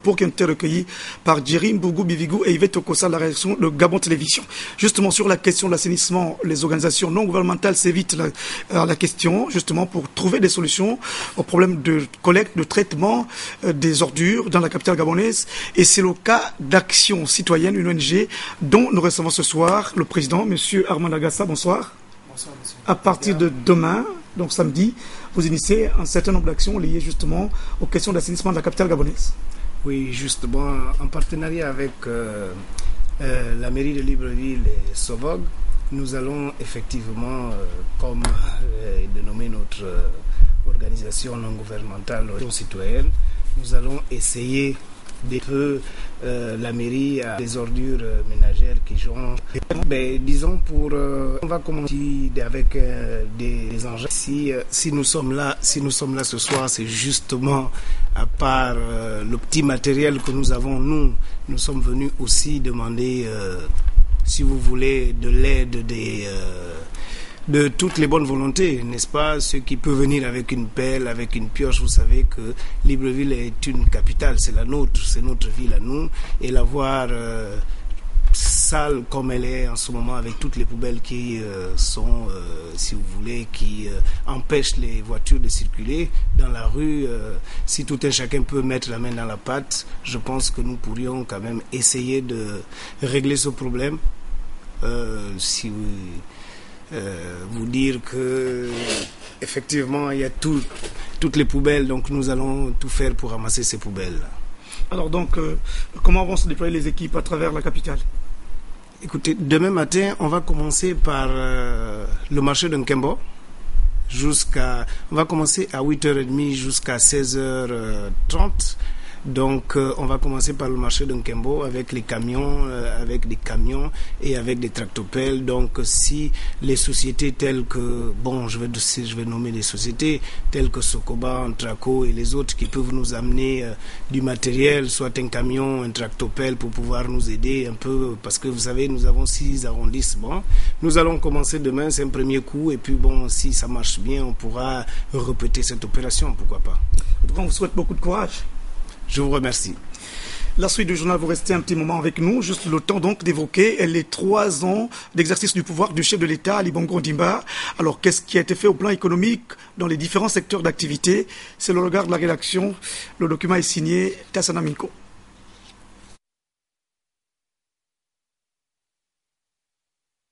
Pour qui ont été recueillis par Djirim Bougou Bivigou et Yvette Okosa, la réaction de Gabon Télévision. Justement, sur la question de l'assainissement, les organisations non gouvernementales s'évitent la question, justement, pour trouver des solutions aux problèmes de collecte, de traitement des ordures dans la capitale gabonaise. Et c'est le cas d'Action Citoyenne, une ONG, dont nous recevons ce soir le président, M. Armand Agassa. Bonsoir. Bonsoir, monsieur. À partir de demain, donc samedi, vous initiez un certain nombre d'actions liées justement aux questions d'assainissement de la capitale gabonaise. Oui, justement, en partenariat avec la mairie de Libreville et Sovog, nous allons effectivement, comme est dénommée notre organisation non gouvernementale citoyenne, nous allons essayer d'aider la mairie à des ordures ménagères qui sont... disons, on va commencer avec des engins. Si nous sommes là ce soir, c'est justement à part le petit matériel que nous avons, nous sommes venus aussi demander, si vous voulez, de l'aide de toutes les bonnes volontés, n'est-ce pas? Ceux qui peuvent venir avec une pelle, avec une pioche. Vous savez que Libreville est une capitale, c'est la nôtre, c'est notre ville à nous, et la voir sale comme elle est en ce moment, avec toutes les poubelles qui sont, si vous voulez, qui empêchent les voitures de circuler dans la rue. Si tout un chacun peut mettre la main dans la pâte, je pense que nous pourrions quand même essayer de régler ce problème. Vous dire que effectivement il y a toutes les poubelles, donc nous allons tout faire pour ramasser ces poubelles. Alors donc, comment vont se déployer les équipes à travers la capitale? Écoutez, demain matin, on va commencer par le marché de Nkembo. On va commencer à 8h30 jusqu'à 16h30. Donc, on va commencer par le marché de Nkembo avec les camions, avec des camions et avec des tractopelles. Donc, si les sociétés telles que, je vais nommer des sociétés telles que Sokoba, Antraco et les autres qui peuvent nous amener du matériel, soit un camion, un tractopelle pour pouvoir nous aider un peu, parce que vous savez, nous avons 6 arrondissements. Nous allons commencer demain, c'est un premier coup, et puis si ça marche bien, on pourra répéter cette opération, pourquoi pas. En tout cas, on vous souhaite beaucoup de courage. Je vous remercie. La suite du journal, vous restez un petit moment avec nous, juste le temps donc d'évoquer les 3 ans d'exercice du pouvoir du chef de l'État, Ali Bongo Ondimba. Alors, qu'est-ce qui a été fait au plan économique dans les différents secteurs d'activité? C'est le regard de la rédaction. Le document est signé Tassana Minko.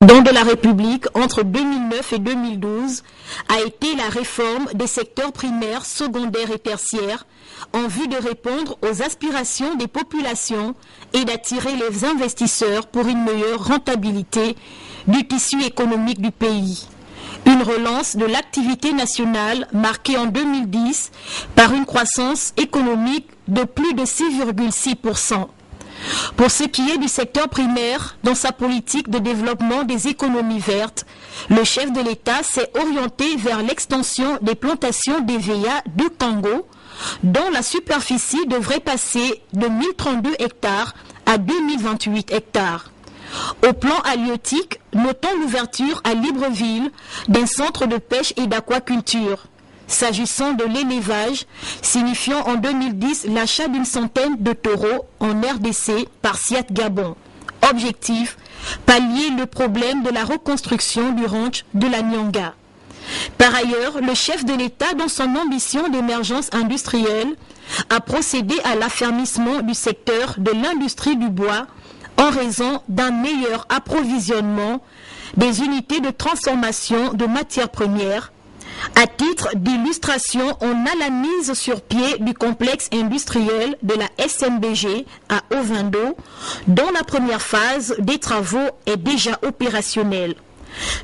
Don de la République entre 2009 et 2012 a été la réforme des secteurs primaires, secondaires et tertiaires en vue de répondre aux aspirations des populations et d'attirer les investisseurs pour une meilleure rentabilité du tissu économique du pays. Une relance de l'activité nationale marquée en 2010 par une croissance économique de plus de 6,6%. Pour ce qui est du secteur primaire, dans sa politique de développement des économies vertes, le chef de l'État s'est orienté vers l'extension des plantations d'EVA du Congo, dont la superficie devrait passer de 1032 hectares à 2028 hectares. Au plan halieutique, notons l'ouverture à Libreville d'un centre de pêche et d'aquaculture. S'agissant de l'élevage, signifiant en 2010 l'achat d'une centaine de taureaux en RDC par Siat Gabon. Objectif, pallier le problème de la reconstruction du ranch de la Nyanga. Par ailleurs, le chef de l'État, dans son ambition d'émergence industrielle, a procédé à l'affermissement du secteur de l'industrie du bois en raison d'un meilleur approvisionnement des unités de transformation de matières premières. À titre d'illustration, on a la mise sur pied du complexe industriel de la SNBG à Ovendo, dont la première phase des travaux est déjà opérationnelle.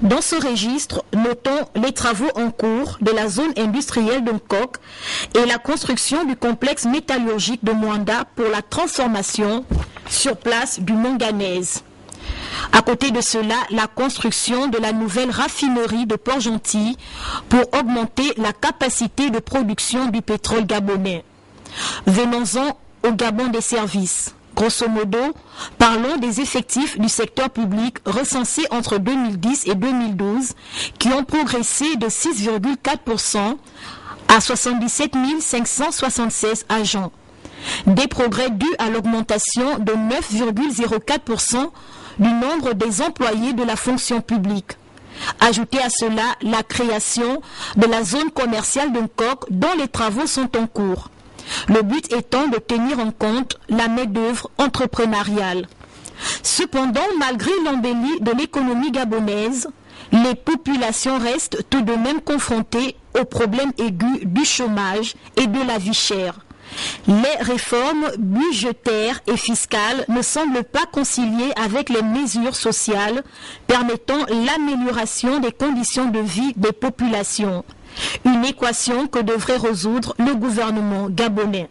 Dans ce registre, notons les travaux en cours de la zone industrielle de Nkok et la construction du complexe métallurgique de Mwanda pour la transformation sur place du manganèse. À côté de cela, la construction de la nouvelle raffinerie de Port-Gentil pour augmenter la capacité de production du pétrole gabonais. Venons-en au Gabon des services. Grosso modo, parlons des effectifs du secteur public recensés entre 2010 et 2012 qui ont progressé de 6,4% à 77 576 agents. Des progrès dus à l'augmentation de 9,04% du nombre des employés de la fonction publique. Ajoutez à cela la création de la zone commerciale de Nkok dont les travaux sont en cours. Le but étant de tenir en compte la main-d'œuvre entrepreneuriale. Cependant, malgré l'embellie de l'économie gabonaise, les populations restent tout de même confrontées aux problèmes aigus du chômage et de la vie chère. Les réformes budgétaires et fiscales ne semblent pas concilier avec les mesures sociales permettant l'amélioration des conditions de vie des populations. Une équation que devrait résoudre le gouvernement gabonais.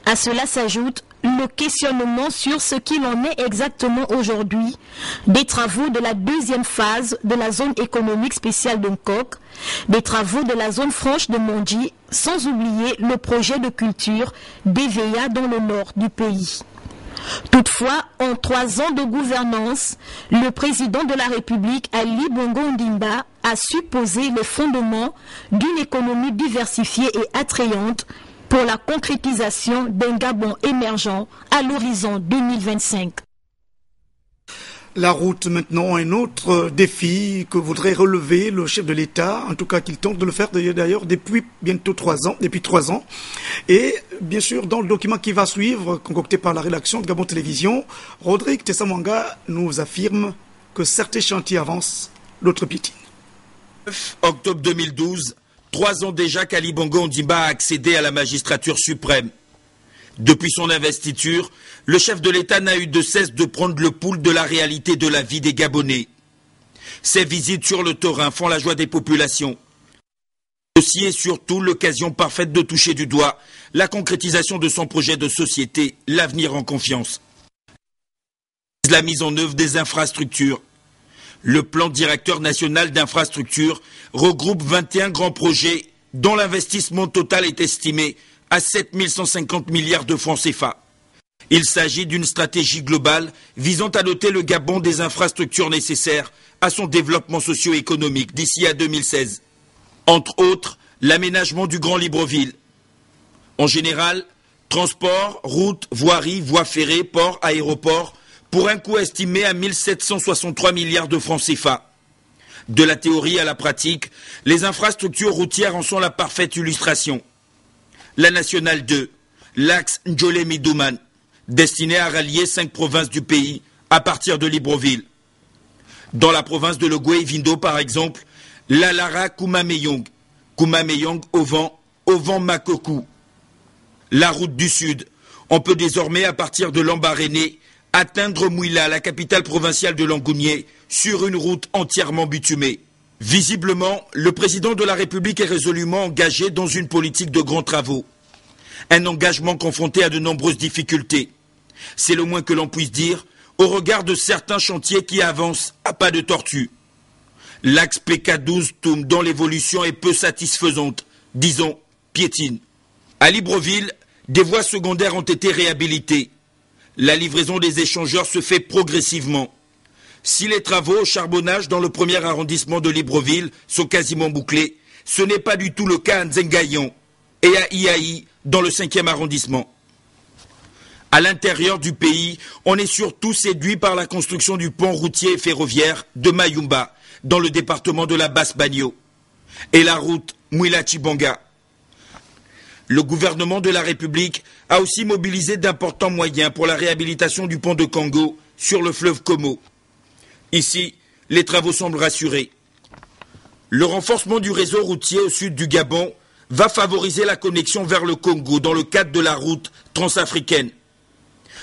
À cela s'ajoute le questionnement sur ce qu'il en est exactement aujourd'hui des travaux de la deuxième phase de la zone économique spéciale de Nkok, des travaux de la zone franche de Mondi, sans oublier le projet de culture d'Eveya dans le nord du pays. Toutefois, en 3 ans de gouvernance, le président de la République, Ali Bongo Ondimba, a su poser les fondements d'une économie diversifiée et attrayante pour la concrétisation d'un Gabon émergent à l'horizon 2025. La route maintenant, un autre défi que voudrait relever le chef de l'État, en tout cas qu'il tente de le faire d'ailleurs depuis bientôt 3 ans, Et bien sûr, dans le document qui va suivre, concocté par la rédaction de Gabon Télévision, Rodrigue Tessamanga nous affirme que certains chantiers avancent, d'autres piétinent. 9 octobre 2012, 3 ans déjà qu'Ali Bongo Ondimba a accédé à la magistrature suprême. Depuis son investiture, le chef de l'État n'a eu de cesse de prendre le pouls de la réalité de la vie des Gabonais. Ses visites sur le terrain font la joie des populations. Aussi et surtout l'occasion parfaite de toucher du doigt la concrétisation de son projet de société, l'avenir en confiance. La mise en œuvre des infrastructures. Le plan directeur national d'infrastructures regroupe 21 grands projets dont l'investissement total est estimé à 7 150 milliards de francs CFA. Il s'agit d'une stratégie globale visant à doter le Gabon des infrastructures nécessaires à son développement socio-économique d'ici à 2016. Entre autres, l'aménagement du Grand Libreville. En général, transport, routes, voiries, voies ferrées, ports, aéroports, pour un coût estimé à 1763 milliards de francs CFA. De la théorie à la pratique, les infrastructures routières en sont la parfaite illustration. La nationale 2, l'axe Njolé-Midouman, destiné à rallier 5 provinces du pays à partir de Libreville. Dans la province de Logoué-Vindo, par exemple, la Lara-Koumameyong, Ovan-Makokou. La route du Sud, on peut désormais, à partir de Lambaréné, atteindre Mouila, la capitale provinciale de Langounié, sur une route entièrement bitumée. Visiblement, le président de la République est résolument engagé dans une politique de grands travaux. Un engagement confronté à de nombreuses difficultés. C'est le moins que l'on puisse dire au regard de certains chantiers qui avancent à pas de tortue. L'axe PK12 Toum, dont l'évolution est peu satisfaisante, disons piétine. À Libreville, des voies secondaires ont été réhabilitées. La livraison des échangeurs se fait progressivement. Si les travaux au charbonnage dans le premier arrondissement de Libreville sont quasiment bouclés, ce n'est pas du tout le cas à Nzengayon et à Iaï dans le 5e arrondissement. À l'intérieur du pays, on est surtout séduit par la construction du pont routier et ferroviaire de Mayumba dans le département de la Basse-Bagno et la route Mouila-Chibanga. Le gouvernement de la République a aussi mobilisé d'importants moyens pour la réhabilitation du pont de Congo sur le fleuve Como. Ici, les travaux semblent rassurés. Le renforcement du réseau routier au sud du Gabon va favoriser la connexion vers le Congo dans le cadre de la route transafricaine.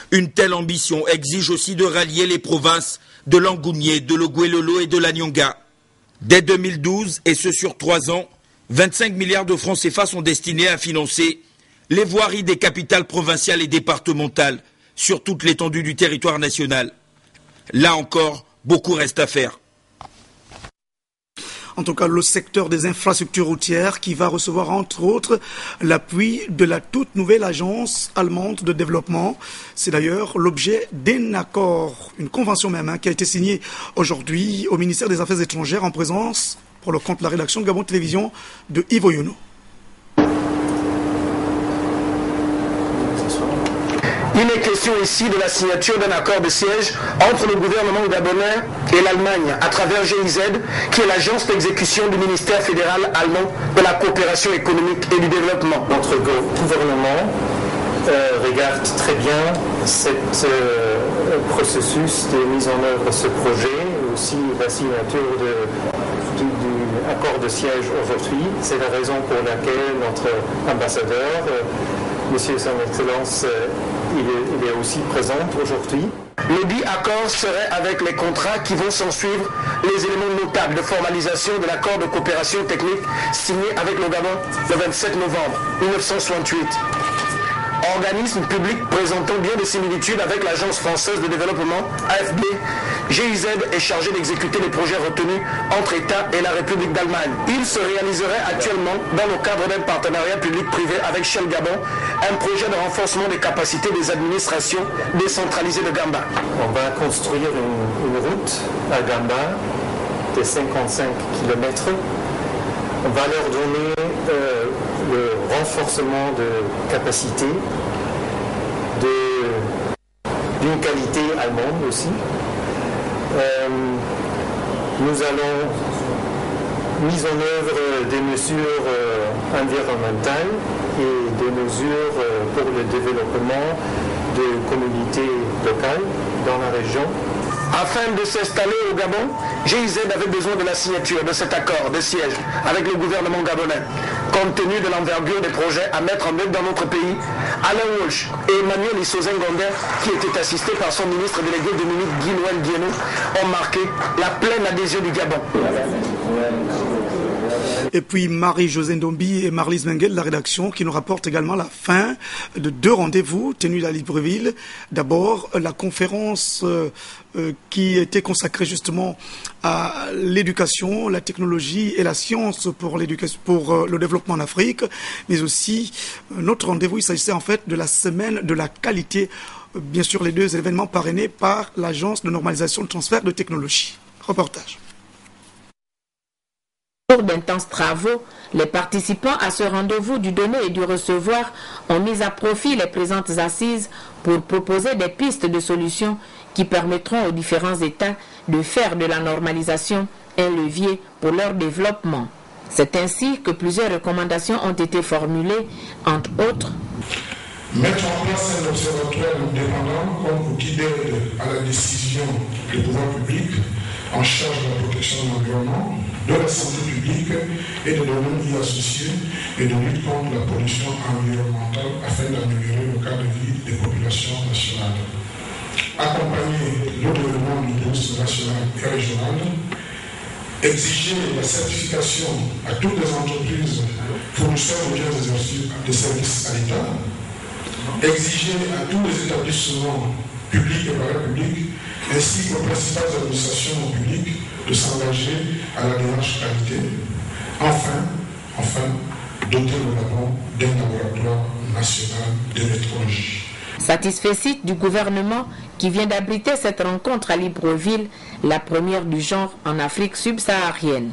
Une telle ambition exige aussi de rallier les provinces de Langounié, de Logoué-Lolo et de l'Anyonga. Dès 2012, et ce sur 3 ans, 25 milliards de francs CFA sont destinés à financer les voiries des capitales provinciales et départementales sur toute l'étendue du territoire national. Là encore, beaucoup reste à faire. En tout cas, le secteur des infrastructures routières qui va recevoir entre autres l'appui de la toute nouvelle agence allemande de développement. C'est d'ailleurs l'objet d'un accord, une convention même, qui a été signée aujourd'hui au ministère des Affaires étrangères en présence, pour le compte de la rédaction de Gabon Télévision, de Yves Oyono. Il est question ici de la signature d'un accord de siège entre le gouvernement gabonais et l'Allemagne à travers GIZ, qui est l'agence d'exécution du ministère fédéral allemand de la coopération économique et du développement. Notre gouvernement regarde très bien ce processus de mise en œuvre de ce projet, aussi la signature du accord de siège aujourd'hui. C'est la raison pour laquelle notre ambassadeur, Monsieur Son Excellence, il est aussi présent aujourd'hui. Le dit accord serait avec les contrats qui vont s'en suivre les éléments notables de formalisation de l'accord de coopération technique signé avec le Gabon le 27 novembre 1968. Organisme public présentant bien des similitudes avec l'Agence française de développement, AFD, GIZ est chargé d'exécuter les projets retenus entre États et la République d'Allemagne. Il se réaliserait actuellement dans le cadre d'un partenariat public-privé avec Shell Gabon, un projet de renforcement des capacités des administrations décentralisées de Gamba. On va construire une route à Gamba de 55 km. On va leur donner le renforcement de capacité d'une qualité allemande aussi. Nous allons mise en œuvre des mesures environnementales et des mesures pour le développement de communautés locales dans la région. Afin de s'installer au Gabon, GIZ avait besoin de la signature de cet accord de siège avec le gouvernement gabonais. Compte tenu de l'envergure des projets à mettre en œuvre dans notre pays, Alain Walsh et Emmanuel Issozen-Gonder, qui étaient assistés par son ministre délégué Dominique Guy-Noël Guéno, ont marqué la pleine adhésion du Gabon. Et puis Marie-Josée Ndombi et Marlise Menguel, la rédaction, qui nous rapporte également la fin de 2 rendez-vous tenus à Libreville. D'abord, la conférence qui était consacrée justement à l'éducation, la technologie et la science pour le développement en Afrique, mais aussi notre rendez-vous, il s'agissait en fait de la semaine de la qualité. Bien sûr, les 2 événements parrainés par l'Agence de normalisation de transfert de technologie. Reportage. Pour d'intenses travaux, les participants à ce rendez-vous du donner et du recevoir ont mis à profit les présentes assises pour proposer des pistes de solutions qui permettront aux différents États de faire de la normalisation un levier pour leur développement. C'est ainsi que plusieurs recommandations ont été formulées, entre autres. Mettre en place un observatoire indépendant comme outil d'aide à la décision des pouvoirs publics en charge de la protection de l'environnement, de la santé publique et des domaines y associés et de lutte contre la pollution environnementale afin d'améliorer le cadre de vie des populations nationales. Accompagner le développement du tourisme national et régional, exiger la certification à toutes les entreprises fournisseurs de biens et de services à l'État, exiger à tous les établissements publics et parapublics ainsi qu'aux principales administrations publiques de s'engager à la démarche qualité. Enfin, doter le Gabon d'un laboratoire national de métrologie. Satisfait du gouvernement qui vient d'abriter cette rencontre à Libreville, la première du genre en Afrique subsaharienne.